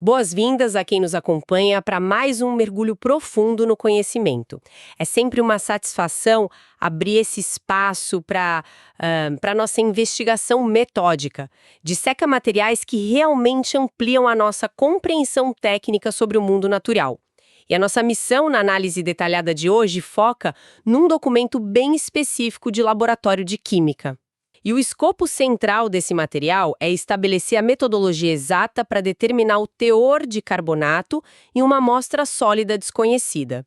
Boas-vindas a quem nos acompanha para mais um mergulho profundo no conhecimento. É sempre uma satisfação abrir esse espaço para nossa investigação metódica. Disseca materiais que realmente ampliam a nossa compreensão técnica sobre o mundo natural. E a nossa missão na análise detalhada de hoje foca num documento bem específico de laboratório de química. E o escopo central desse material é estabelecer a metodologia exata para determinar o teor de carbonato em uma amostra sólida desconhecida.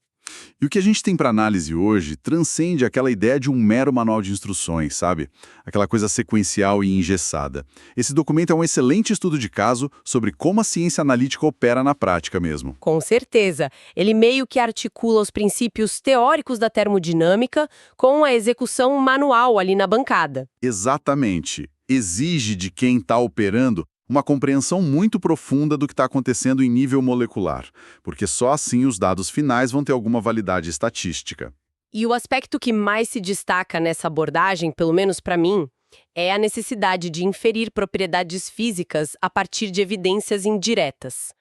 E o que a gente tem para análise hoje transcende aquela ideia de um mero manual de instruções, sabe? Aquela coisa sequencial e engessada. Esse documento é um excelente estudo de caso sobre como a ciência analítica opera na prática mesmo. Com certeza, ele meio que articula os princípios teóricos da termodinâmica com a execução manual ali na bancada. Exatamente. Exige de quem está operando uma compreensão muito profunda do que está acontecendo em nível molecular, porque só assim os dados finais vão ter alguma validade estatística. E o aspecto que mais se destaca nessa abordagem, pelo menos para mim, é a necessidade de inferir propriedades físicas a partir de evidências indiretas.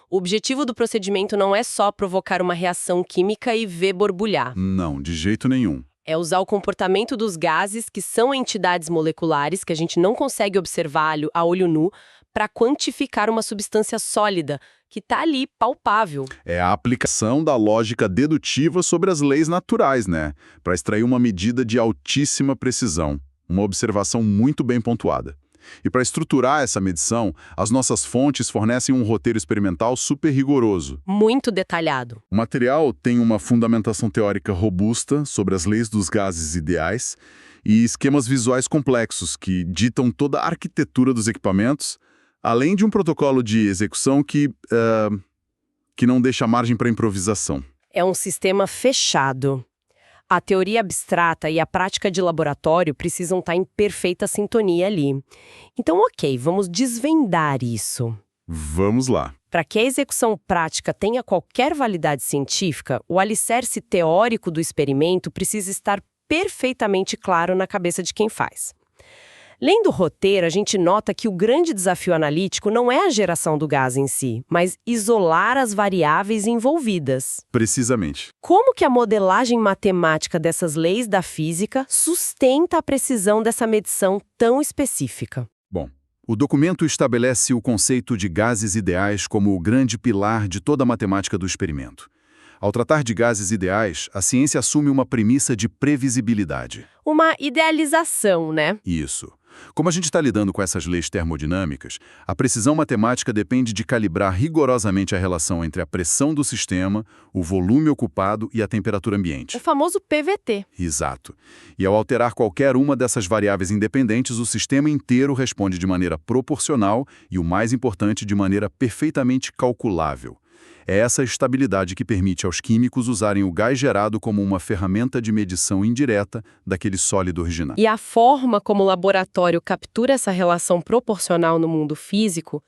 O objetivo do procedimento não é só provocar uma reação química e ver borbulhar. Não, de jeito nenhum. É usar o comportamento dos gases, que são entidades moleculares que a gente não consegue observar a olho nu, para quantificar uma substância sólida, que está ali, palpável. É a aplicação da lógica dedutiva sobre as leis naturais, né? Para extrair uma medida de altíssima precisão, uma observação muito bem pontuada. E para estruturar essa medição, as nossas fontes fornecem um roteiro experimental super rigoroso. Muito detalhado. O material tem uma fundamentação teórica robusta sobre as leis dos gases ideais e esquemas visuais complexos que ditam toda a arquitetura dos equipamentos, além de um protocolo de execução que não deixa margem para improvisação. É um sistema fechado. A teoria abstrata e a prática de laboratório precisam estar em perfeita sintonia ali. Então, ok, vamos desvendar isso. Vamos lá. Para que a execução prática tenha qualquer validade científica, o alicerce teórico do experimento precisa estar perfeitamente claro na cabeça de quem faz. Lendo o roteiro, a gente nota que o grande desafio analítico não é a geração do gás em si, mas isolar as variáveis envolvidas. Precisamente. Como que a modelagem matemática dessas leis da física sustenta a precisão dessa medição tão específica? Bom, o documento estabelece o conceito de gases ideais como o grande pilar de toda a matemática do experimento. Ao tratar de gases ideais, a ciência assume uma premissa de previsibilidade. Uma idealização, né? Isso. Como a gente está lidando com essas leis termodinâmicas, a precisão matemática depende de calibrar rigorosamente a relação entre a pressão do sistema, o volume ocupado e a temperatura ambiente. O famoso PVT. Exato. E ao alterar qualquer uma dessas variáveis independentes, o sistema inteiro responde de maneira proporcional e, o mais importante, de maneira perfeitamente calculável. É essa estabilidade que permite aos químicos usarem o gás gerado como uma ferramenta de medição indireta daquele sólido original. E a forma como o laboratório captura essa relação proporcional no mundo físico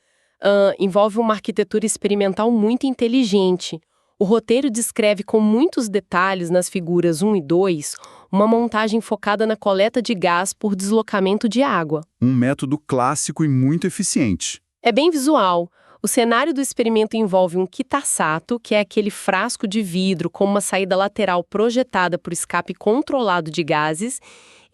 envolve uma arquitetura experimental muito inteligente. O roteiro descreve com muitos detalhes nas figuras 1 e 2 uma montagem focada na coleta de gás por deslocamento de água. Um método clássico e muito eficiente. É bem visual. O cenário do experimento envolve um kitasato, que é aquele frasco de vidro com uma saída lateral projetada por escape controlado de gases.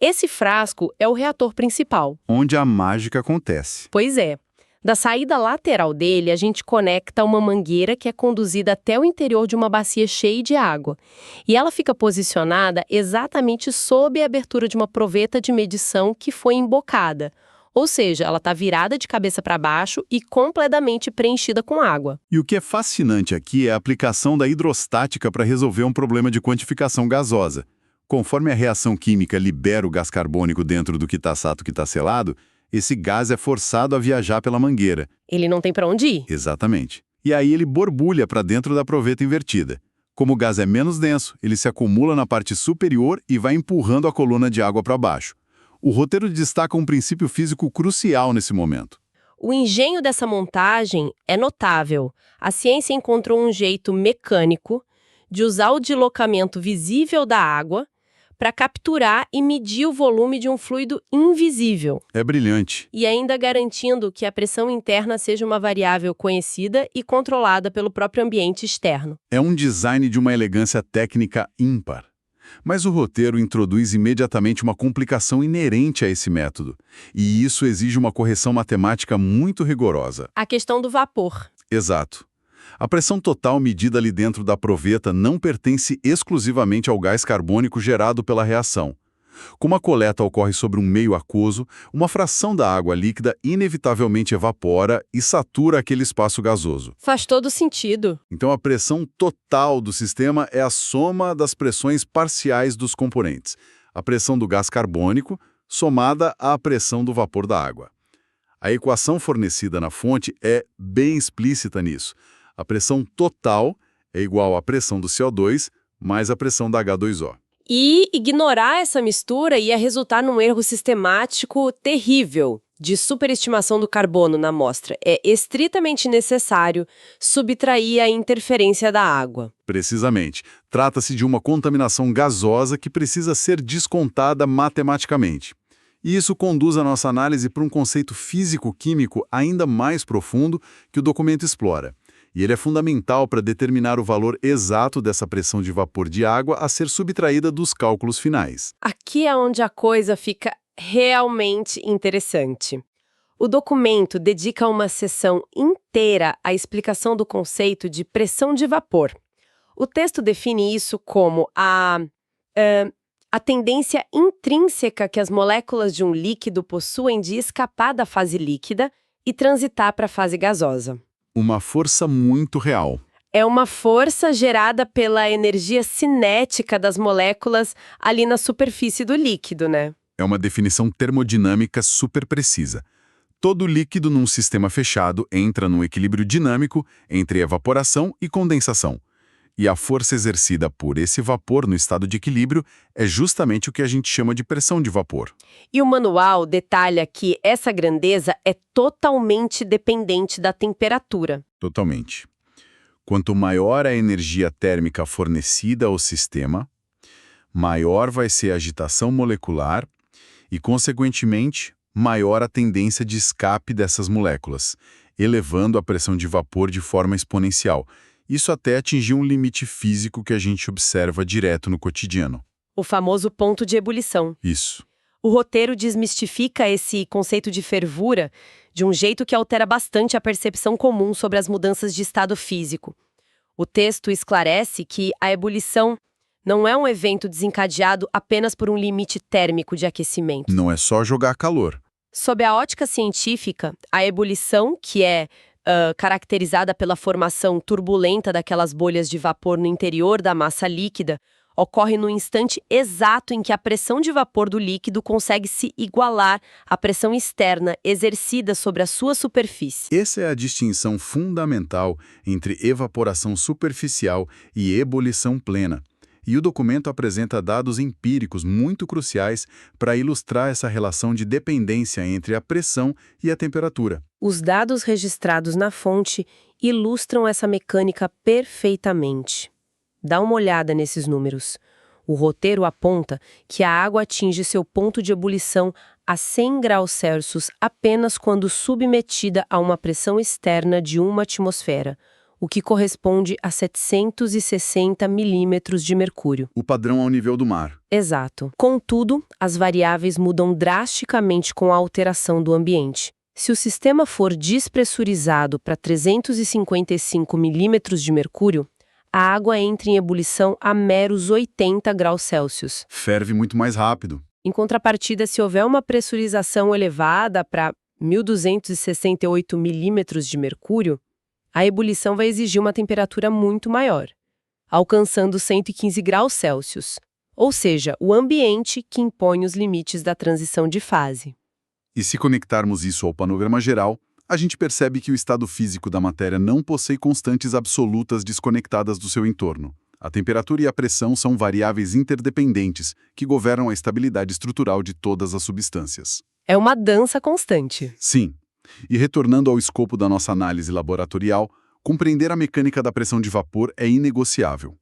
Esse frasco é o reator principal. Onde a mágica acontece. Pois é. Da saída lateral dele, a gente conecta uma mangueira que é conduzida até o interior de uma bacia cheia de água. E ela fica posicionada exatamente sob a abertura de uma proveta de medição que foi embocada. Ou seja, ela está virada de cabeça para baixo e completamente preenchida com água. E o que é fascinante aqui é a aplicação da hidrostática para resolver um problema de quantificação gasosa. Conforme a reação química libera o gás carbônico dentro do kitasato que está selado, esse gás é forçado a viajar pela mangueira. Ele não tem para onde ir. Exatamente. E aí ele borbulha para dentro da proveta invertida. Como o gás é menos denso, ele se acumula na parte superior e vai empurrando a coluna de água para baixo. O roteiro destaca um princípio físico crucial nesse momento. O engenho dessa montagem é notável. A ciência encontrou um jeito mecânico de usar o deslocamento visível da água para capturar e medir o volume de um fluido invisível. É brilhante. E ainda garantindo que a pressão interna seja uma variável conhecida e controlada pelo próprio ambiente externo. É um design de uma elegância técnica ímpar. Mas o roteiro introduz imediatamente uma complicação inerente a esse método, e isso exige uma correção matemática muito rigorosa. A questão do vapor. Exato. A pressão total medida ali dentro da proveta não pertence exclusivamente ao gás carbônico gerado pela reação. Como a coleta ocorre sobre um meio aquoso, uma fração da água líquida inevitavelmente evapora e satura aquele espaço gasoso. Faz todo sentido. Então a pressão total do sistema é a soma das pressões parciais dos componentes. A pressão do gás carbônico somada à pressão do vapor da água. A equação fornecida na fonte é bem explícita nisso. A pressão total é igual à pressão do CO2 mais a pressão da H2O. E ignorar essa mistura ia resultar num erro sistemático terrível de superestimação do carbono na amostra. É estritamente necessário subtrair a interferência da água. Precisamente. Trata-se de uma contaminação gasosa que precisa ser descontada matematicamente. E isso conduz a nossa análise para um conceito físico-químico ainda mais profundo que o documento explora. E ele é fundamental para determinar o valor exato dessa pressão de vapor de água a ser subtraída dos cálculos finais. Aqui é onde a coisa fica realmente interessante. O documento dedica uma seção inteira à explicação do conceito de pressão de vapor. O texto define isso como a tendência intrínseca que as moléculas de um líquido possuem de escapar da fase líquida e transitar para a fase gasosa. Uma força muito real. É uma força gerada pela energia cinética das moléculas ali na superfície do líquido, né? É uma definição termodinâmica super precisa. Todo líquido num sistema fechado entra num equilíbrio dinâmico entre evaporação e condensação. E a força exercida por esse vapor no estado de equilíbrio é justamente o que a gente chama de pressão de vapor. E o manual detalha que essa grandeza é totalmente dependente da temperatura. Totalmente. Quanto maior a energia térmica fornecida ao sistema, maior vai ser a agitação molecular e, consequentemente, maior a tendência de escape dessas moléculas, elevando a pressão de vapor de forma exponencial. Isso até atingir um limite físico que a gente observa direto no cotidiano. O famoso ponto de ebulição. Isso. O roteiro desmistifica esse conceito de fervura de um jeito que altera bastante a percepção comum sobre as mudanças de estado físico. O texto esclarece que a ebulição não é um evento desencadeado apenas por um limite térmico de aquecimento. Não é só jogar calor. Sob a ótica científica, a ebulição, que é caracterizada pela formação turbulenta daquelas bolhas de vapor no interior da massa líquida, ocorre no instante exato em que a pressão de vapor do líquido consegue se igualar à pressão externa exercida sobre a sua superfície. Essa é a distinção fundamental entre evaporação superficial e ebulição plena. E o documento apresenta dados empíricos muito cruciais para ilustrar essa relação de dependência entre a pressão e a temperatura. Os dados registrados na fonte ilustram essa mecânica perfeitamente. Dá uma olhada nesses números. O roteiro aponta que a água atinge seu ponto de ebulição a 100 graus Celsius apenas quando submetida a uma pressão externa de 1 atmosfera, o que corresponde a 760 milímetros de mercúrio. O padrão ao nível do mar. Exato. Contudo, as variáveis mudam drasticamente com a alteração do ambiente. Se o sistema for despressurizado para 355 milímetros de mercúrio, a água entra em ebulição a meros 80 graus Celsius. Ferve muito mais rápido. Em contrapartida, se houver uma pressurização elevada para 1.268 milímetros de mercúrio, a ebulição vai exigir uma temperatura muito maior, alcançando 115 graus Celsius, ou seja, o ambiente que impõe os limites da transição de fase. E se conectarmos isso ao panorama geral, a gente percebe que o estado físico da matéria não possui constantes absolutas desconectadas do seu entorno. A temperatura e a pressão são variáveis interdependentes que governam a estabilidade estrutural de todas as substâncias. É uma dança constante. Sim. E retornando ao escopo da nossa análise laboratorial, compreender a mecânica da pressão de vapor é inegociável.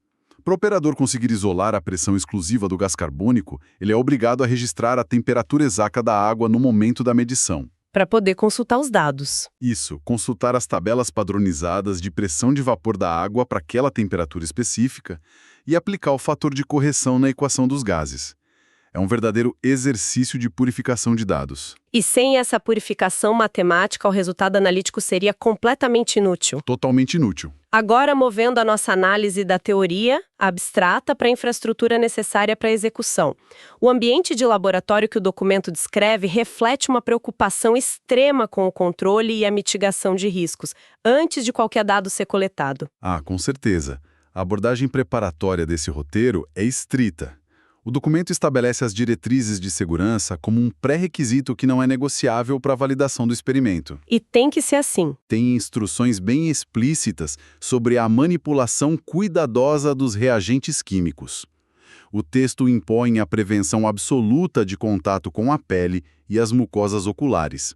Para o operador conseguir isolar a pressão exclusiva do gás carbônico, ele é obrigado a registrar a temperatura exata da água no momento da medição. Para poder consultar os dados. Isso, consultar as tabelas padronizadas de pressão de vapor da água para aquela temperatura específica e aplicar o fator de correção na equação dos gases. É um verdadeiro exercício de purificação de dados. E sem essa purificação matemática, o resultado analítico seria completamente inútil. Totalmente inútil. Agora, movendo a nossa análise da teoria abstrata para a infraestrutura necessária para a execução. O ambiente de laboratório que o documento descreve reflete uma preocupação extrema com o controle e a mitigação de riscos, antes de qualquer dado ser coletado. Ah, com certeza. A abordagem preparatória desse roteiro é estrita. O documento estabelece as diretrizes de segurança como um pré-requisito que não é negociável para a validação do experimento. E tem que ser assim. Tem instruções bem explícitas sobre a manipulação cuidadosa dos reagentes químicos. O texto impõe a prevenção absoluta de contato com a pele e as mucosas oculares.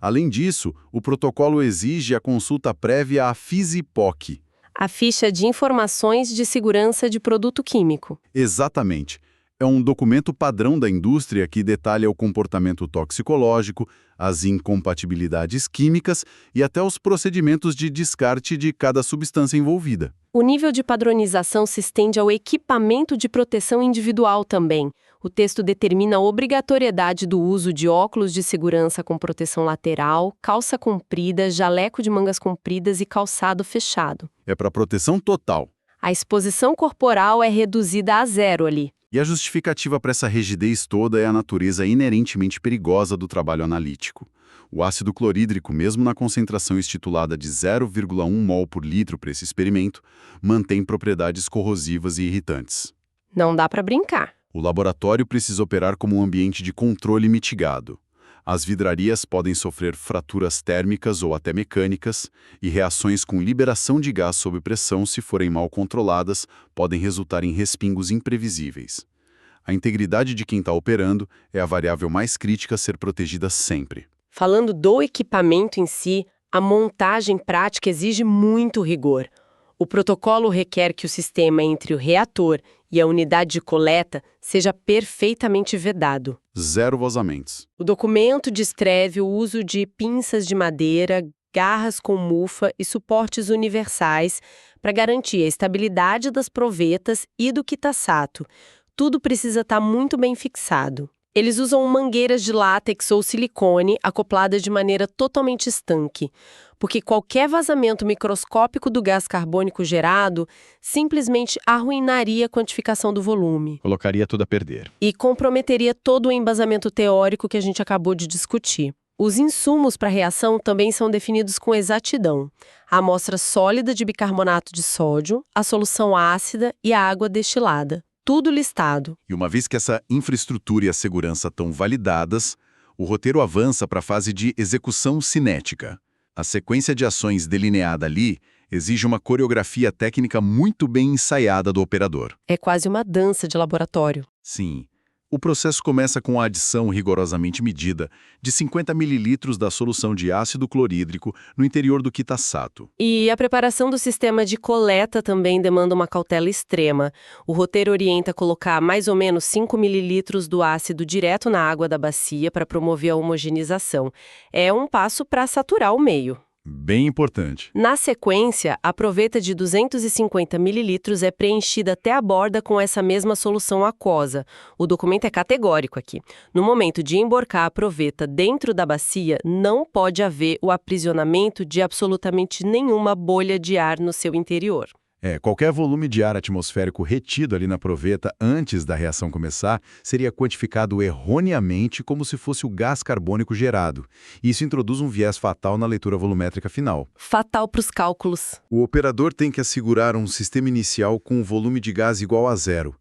Além disso, o protocolo exige a consulta prévia à FISIPOC. A ficha de informações de segurança de produto químico. Exatamente. É um documento padrão da indústria que detalha o comportamento toxicológico, as incompatibilidades químicas e até os procedimentos de descarte de cada substância envolvida. O nível de padronização se estende ao equipamento de proteção individual também. O texto determina a obrigatoriedade do uso de óculos de segurança com proteção lateral, calça comprida, jaleco de mangas compridas e calçado fechado. É para proteção total. A exposição corporal é reduzida a 0 ali. E a justificativa para essa rigidez toda é a natureza inerentemente perigosa do trabalho analítico. O ácido clorídrico, mesmo na concentração estipulada de 0,1 mol por litro para esse experimento, mantém propriedades corrosivas e irritantes. Não dá para brincar. O laboratório precisa operar como um ambiente de controle mitigado. As vidrarias podem sofrer fraturas térmicas ou até mecânicas, e reações com liberação de gás sob pressão, se forem mal controladas, podem resultar em respingos imprevisíveis. A integridade de quem está operando é a variável mais crítica a ser protegida sempre. Falando do equipamento em si, a montagem prática exige muito rigor. O protocolo requer que o sistema entre o reator e a unidade de coleta seja perfeitamente vedado. 0 vazamentos. O documento descreve o uso de pinças de madeira, garras com mufa e suportes universais para garantir a estabilidade das provetas e do quitassato. Tudo precisa estar muito bem fixado. Eles usam mangueiras de látex ou silicone acopladas de maneira totalmente estanque, porque qualquer vazamento microscópico do gás carbônico gerado simplesmente arruinaria a quantificação do volume. Colocaria tudo a perder. E comprometeria todo o embasamento teórico que a gente acabou de discutir. Os insumos para a reação também são definidos com exatidão. A amostra sólida de bicarbonato de sódio, a solução ácida e a água destilada. Tudo listado. E uma vez que essa infraestrutura e a segurança estão validadas, o roteiro avança para a fase de execução cinética. A sequência de ações delineada ali exige uma coreografia técnica muito bem ensaiada do operador. É quase uma dança de laboratório. Sim. O processo começa com a adição rigorosamente medida de 50 ml da solução de ácido clorídrico no interior do quitassato. E a preparação do sistema de coleta também demanda uma cautela extrema. O roteiro orienta a colocar mais ou menos 5 ml do ácido direto na água da bacia para promover a homogeneização. É um passo para saturar o meio. Bem importante. Na sequência, a proveta de 250 ml é preenchida até a borda com essa mesma solução aquosa. O documento é categórico aqui. No momento de emborcar a proveta dentro da bacia, não pode haver o aprisionamento de absolutamente nenhuma bolha de ar no seu interior. Qualquer volume de ar atmosférico retido ali na proveta antes da reação começar seria quantificado erroneamente como se fosse o gás carbônico gerado. Isso introduz um viés fatal na leitura volumétrica final. Fatal para os cálculos. O operador tem que assegurar um sistema inicial com um volume de gás igual a 0.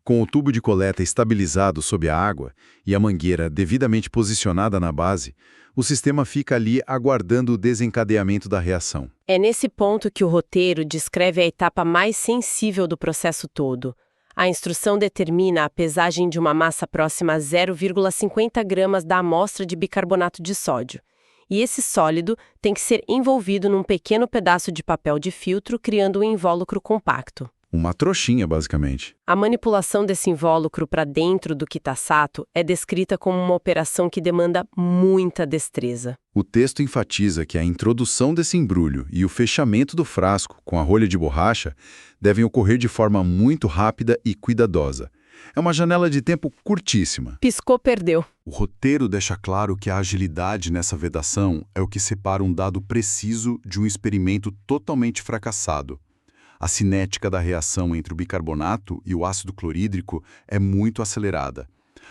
Com o tubo de coleta estabilizado sob a água e a mangueira devidamente posicionada na base, o sistema fica ali aguardando o desencadeamento da reação. É nesse ponto que o roteiro descreve a etapa mais sensível do processo todo. A instrução determina a pesagem de uma massa próxima a 0,50 gramas da amostra de bicarbonato de sódio. E esse sólido tem que ser envolvido num pequeno pedaço de papel de filtro, criando um invólucro compacto. Uma trouxinha, basicamente. A manipulação desse invólucro para dentro do kitasato é descrita como uma operação que demanda muita destreza. O texto enfatiza que a introdução desse embrulho e o fechamento do frasco com a rolha de borracha devem ocorrer de forma muito rápida e cuidadosa. É uma janela de tempo curtíssima. Piscou, perdeu. O roteiro deixa claro que a agilidade nessa vedação é o que separa um dado preciso de um experimento totalmente fracassado. A cinética da reação entre o bicarbonato e o ácido clorídrico é muito acelerada.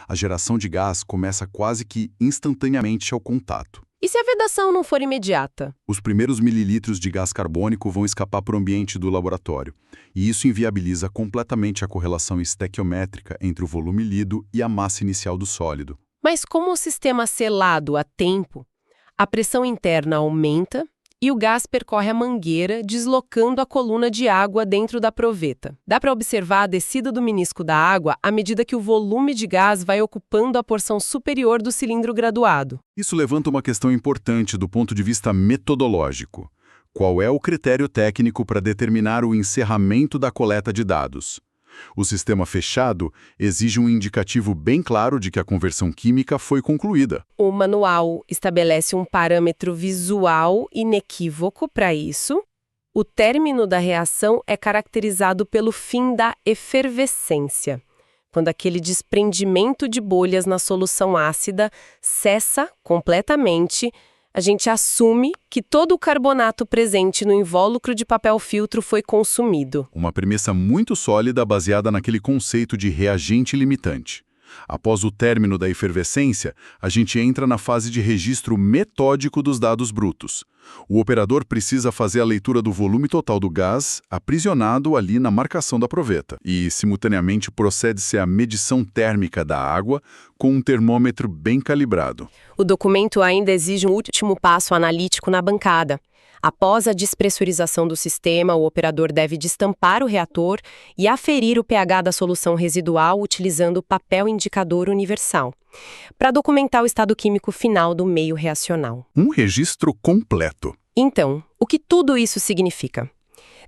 A geração de gás começa quase que instantaneamente ao contato. E se a vedação não for imediata? Os primeiros mililitros de gás carbônico vão escapar para o ambiente do laboratório, e isso inviabiliza completamente a correlação estequiométrica entre o volume lido e a massa inicial do sólido. Mas como o sistema é selado a tempo, a pressão interna aumenta e o gás percorre a mangueira, deslocando a coluna de água dentro da proveta. Dá para observar a descida do menisco da água à medida que o volume de gás vai ocupando a porção superior do cilindro graduado. Isso levanta uma questão importante do ponto de vista metodológico. Qual é o critério técnico para determinar o encerramento da coleta de dados? O sistema fechado exige um indicativo bem claro de que a conversão química foi concluída. O manual estabelece um parâmetro visual inequívoco para isso. O término da reação é caracterizado pelo fim da efervescência, quando aquele desprendimento de bolhas na solução ácida cessa completamente. A gente assume que todo o carbonato presente no invólucro de papel filtro foi consumido. Uma premissa muito sólida baseada naquele conceito de reagente limitante. Após o término da efervescência, a gente entra na fase de registro metódico dos dados brutos. O operador precisa fazer a leitura do volume total do gás aprisionado ali na marcação da proveta e, simultaneamente, procede-se à medição térmica da água com um termômetro bem calibrado. O documento ainda exige um último passo analítico na bancada. Após a despressurização do sistema, o operador deve destampar o reator e aferir o pH da solução residual utilizando o papel indicador universal, para documentar o estado químico final do meio reacional. Um registro completo. Então, o que tudo isso significa?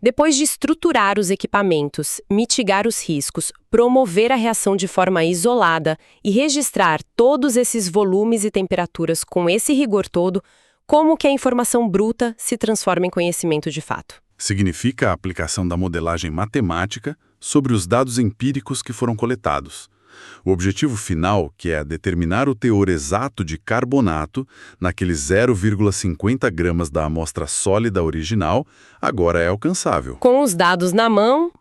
Depois de estruturar os equipamentos, mitigar os riscos, promover a reação de forma isolada e registrar todos esses volumes e temperaturas com esse rigor todo, como que a informação bruta se transforma em conhecimento de fato? Significa a aplicação da modelagem matemática sobre os dados empíricos que foram coletados. O objetivo final, que é determinar o teor exato de carbonato naqueles 0,50 gramas da amostra sólida original, agora é alcançável. Com os dados na mão.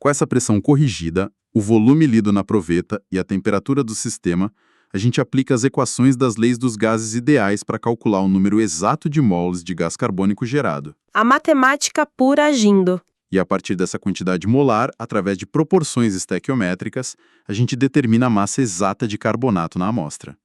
Com essa pressão corrigida, o volume lido na proveta e a temperatura do sistema, a gente aplica as equações das leis dos gases ideais para calcular o número exato de moles de gás carbônico gerado. A matemática pura agindo. E a partir dessa quantidade molar, através de proporções estequiométricas, a gente determina a massa exata de carbonato na amostra.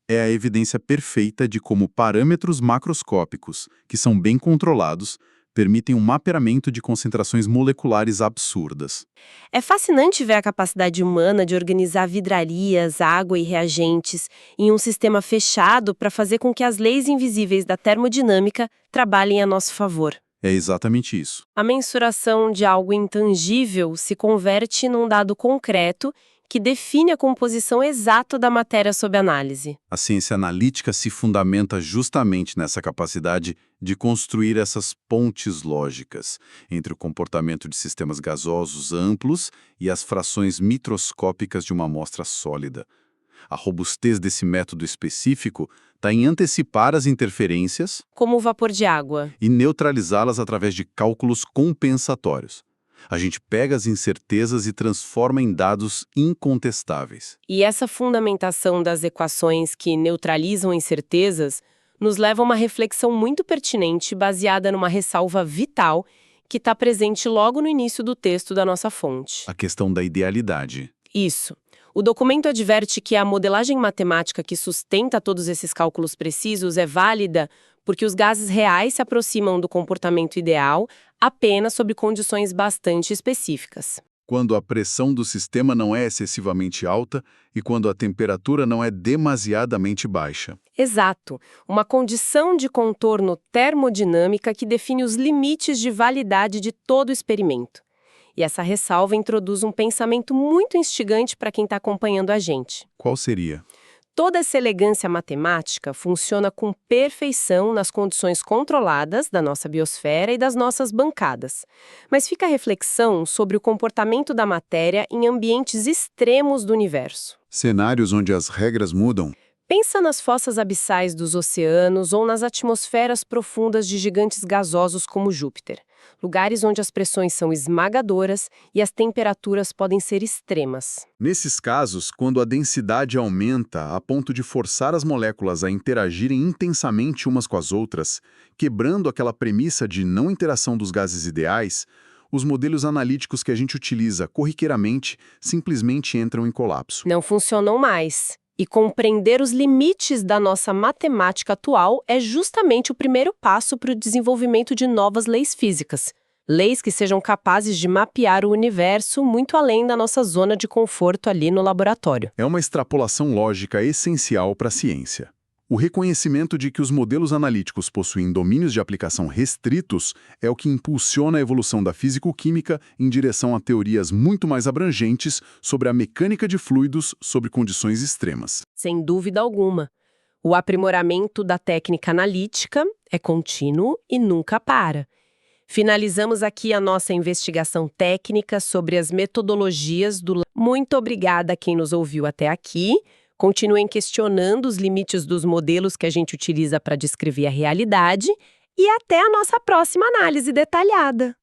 É a evidência perfeita de como parâmetros macroscópicos, que são bem controlados, permitem um mapeamento de concentrações moleculares absurdas. É fascinante ver a capacidade humana de organizar vidrarias, água e reagentes em um sistema fechado para fazer com que as leis invisíveis da termodinâmica trabalhem a nosso favor. É exatamente isso. A mensuração de algo intangível se converte num dado concreto que define a composição exata da matéria sob análise. A ciência analítica se fundamenta justamente nessa capacidade de construir essas pontes lógicas entre o comportamento de sistemas gasosos amplos e as frações microscópicas de uma amostra sólida. A robustez desse método específico está em antecipar as interferências, como o vapor de água, e neutralizá-las através de cálculos compensatórios. A gente pega as incertezas e transforma em dados incontestáveis. E essa fundamentação das equações que neutralizam incertezas nos leva a uma reflexão muito pertinente baseada numa ressalva vital que está presente logo no início do texto da nossa fonte. A questão da idealidade. Isso. O documento adverte que a modelagem matemática que sustenta todos esses cálculos precisos é válida porque os gases reais se aproximam do comportamento ideal apenas sob condições bastante específicas. Quando a pressão do sistema não é excessivamente alta e quando a temperatura não é demasiadamente baixa. Exato. Uma condição de contorno termodinâmica que define os limites de validade de todo o experimento. E essa ressalva introduz um pensamento muito instigante para quem está acompanhando a gente. Qual seria? Toda essa elegância matemática funciona com perfeição nas condições controladas da nossa biosfera e das nossas bancadas. Mas fica a reflexão sobre o comportamento da matéria em ambientes extremos do universo. Cenários onde as regras mudam. Pensa nas fossas abissais dos oceanos ou nas atmosferas profundas de gigantes gasosos como Júpiter. Lugares onde as pressões são esmagadoras e as temperaturas podem ser extremas. Nesses casos, quando a densidade aumenta a ponto de forçar as moléculas a interagirem intensamente umas com as outras, quebrando aquela premissa de não interação dos gases ideais, os modelos analíticos que a gente utiliza corriqueiramente simplesmente entram em colapso. Não funcionam mais. E compreender os limites da nossa matemática atual é justamente o primeiro passo para o desenvolvimento de novas leis físicas. Leis que sejam capazes de mapear o universo muito além da nossa zona de conforto ali no laboratório. É uma extrapolação lógica essencial para a ciência. O reconhecimento de que os modelos analíticos possuem domínios de aplicação restritos é o que impulsiona a evolução da físico-química em direção a teorias muito mais abrangentes sobre a mecânica de fluidos sob condições extremas. Sem dúvida alguma. O aprimoramento da técnica analítica é contínuo e nunca para. Finalizamos aqui a nossa investigação técnica sobre as metodologias do... Muito obrigada a quem nos ouviu até aqui. Continuem questionando os limites dos modelos que a gente utiliza para descrever a realidade e até a nossa próxima análise detalhada.